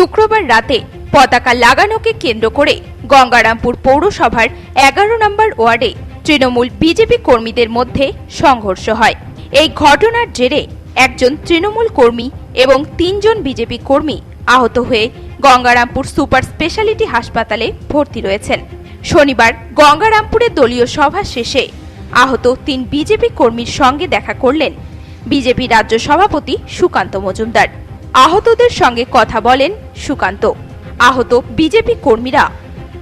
শুক্রবার রাতে পতাকা লাগানোকে কেন্দ্র করে গঙ্গারামপুর পৌরসভার 11 নম্বর ওয়ার্ডে তৃণমূল বিজেপি কর্মীদের মধ্যে সংঘর্ষ হয়। এই ঘটনার জেরে একজন তৃণমূল কর্মী এবং 3 জন বিজেপি কর্মী আহত হয়ে গঙ্গারামপুর সুপার স্পেশালিটি হাসপাতালে ভর্তি রয়েছেন। শনিবার গঙ্গারামপুরে দলীয় সভা শেষে আহত 3 বিজেপি কর্মীর সঙ্গে দেখা করলেন বিজেপি রাজ্য সভাপতি সুকান্ত মজুমদার। আহতদের সঙ্গে কথা বলেন সুকান্ত। আহত বিজেপি কর্মীরা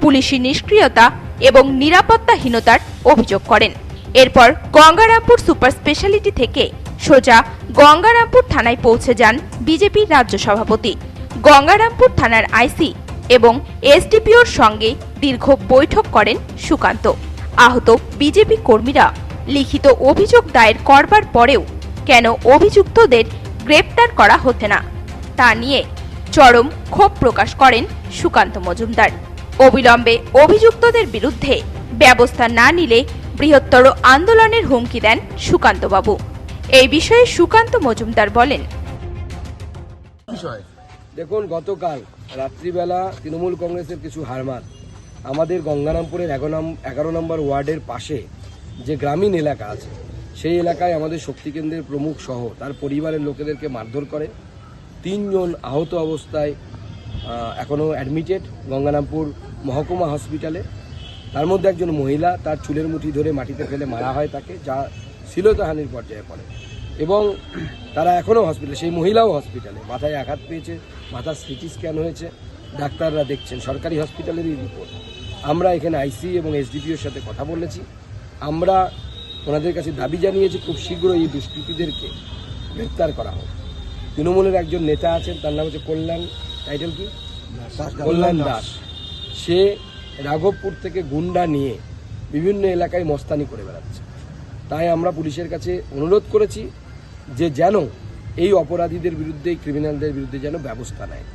পুলিশি নিষ্ক্রিয়তা এবং নিরাপত্তাহীনতার অভিযোগ করেন। এরপর গঙ্গারামপুর সুপার স্পেশালিটি থেকে সোজা গঙ্গারামপুর থানায় পৌঁছে যান বিজেপি রাজ্য সভাপতি। গঙ্গারামপুর থানার আইসি এবং এসডিপিওর সঙ্গে দীর্ঘ বৈঠক করেন সুকান্ত। আহত বিজেপি কর্মীরা লিখিত অভিযোগ দায়ের করবার পরেও কেন অভিযুক্তদের গ্রেপ্তার করা হচ্ছে না তা নিয়ে চরম ক্ষোভ প্রকাশ করেন সুকান্ত মজুমদার। অবিলম্বে অভিযুক্তদের বিরুদ্ধে ব্যবস্থা না নিলে বৃহত্তর আন্দোলনের হুমকি দেন সুকান্তবাবু। এই বিষয়ে সুকান্ত মজুমদার বলেন, দেখুন, গতকাল রাত্রিবেলা তৃণমূল কংগ্রেসের কিছু হারমাত আমাদের গঙ্গারামপুরের 11 নম্বর ওয়ার্ডের পাশে যে গ্রামীণ এলাকা আছে সেই এলাকায় আমাদের শক্তিকেন্দ্রের প্রমুখ সহ তার পরিবারের লোকেদেরকে মারধর করে। 3 জন আহত অবস্থায় এখনও অ্যাডমিটেড গঙ্গারামপুর মহকুমা হসপিটালে। তার মধ্যে একজন মহিলা, তার চুলের মুঠি ধরে মাটিতে ফেলে মারা হয় তাকে, যা শ্লীলতাহানির পর্যায়ে পড়ে এবং তারা এখনও হসপিটালে, সেই মহিলাও হসপিটালে, মাথায় আঘাত পেয়েছে, মাথার সিটি স্ক্যান হয়েছে, ডাক্তাররা দেখছেন, সরকারি হসপিটালেরই রিপোর্ট। আমরা এখানে আইসি এবং এসডিপিওর সাথে কথা বলেছি। আমরা ওনাদের কাছে দাবি জানিয়েছি খুব শীঘ্রই এই দুষ্কৃতীদেরকে গ্রেপ্তার করা হোক। তৃণমূলের একজন নেতা আছেন, তার নাম হচ্ছে কল্যাণ, টাইটেল কি, কল্যাণ দাস। সে রাঘবপুর থেকে গুন্ডা নিয়ে বিভিন্ন এলাকায় মস্তানি করে বেড়াচ্ছে। তাই আমরা পুলিশের কাছে অনুরোধ করেছি যে যেন এই অপরাধীদের বিরুদ্ধে, ক্রিমিনালদের বিরুদ্ধে যেন ব্যবস্থা নেয়।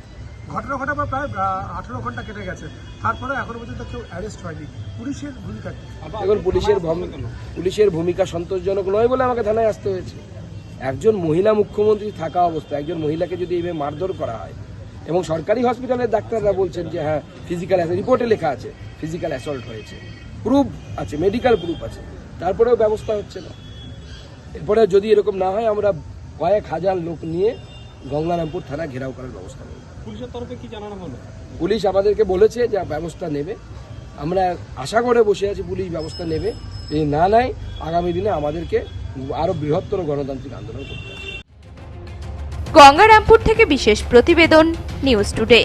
ঘটনা ঘটাবার প্রায় 18 ঘন্টা কেটে গেছে, তারপরে এখনো পর্যন্ত কেউ অ্যারেস্ট হয়নি। পুলিশের ভূমিকা কি? এখন পুলিশের ভূমিকা সন্তোষজনক নয় বলে আমাকে থানায় আসতে হয়েছে। একজন মহিলা মুখ্যমন্ত্রী থাকা অবস্থায় একজন মহিলাকে যদি এইভাবে মারধর করা হয় এবং সরকারি হসপিটালের ডাক্তাররা বলছেন যে হ্যাঁ ফিজিক্যাল, রিপোর্টে লেখা আছে ফিজিক্যাল অ্যাসল্ট হয়েছে, প্রুফ আছে, মেডিকেল প্রুফ আছে, তারপরেও ব্যবস্থা হচ্ছে না। এরপরে যদি এরকম না হয় আমরা কয়েক হাজার লোক নিয়ে গঙ্গারামপুর থানা ঘেরাও করার ব্যবস্থা নেব। পুলিশের তরফে কি জানানো হলো? পুলিশ আমাদেরকে বলেছে যে ব্যবস্থা নেবে। আমরা আশা করে বসে আছি পুলিশ ব্যবস্থা নেবে। যদি না নেয় আগামী দিনে আমাদেরকে আরো বৃহত্তর গণতান্ত্রিক আন্দোলন করতে হবে। গঙ্গারামপুর থেকে বিশেষ প্রতিবেদন, নিউজ টুডে।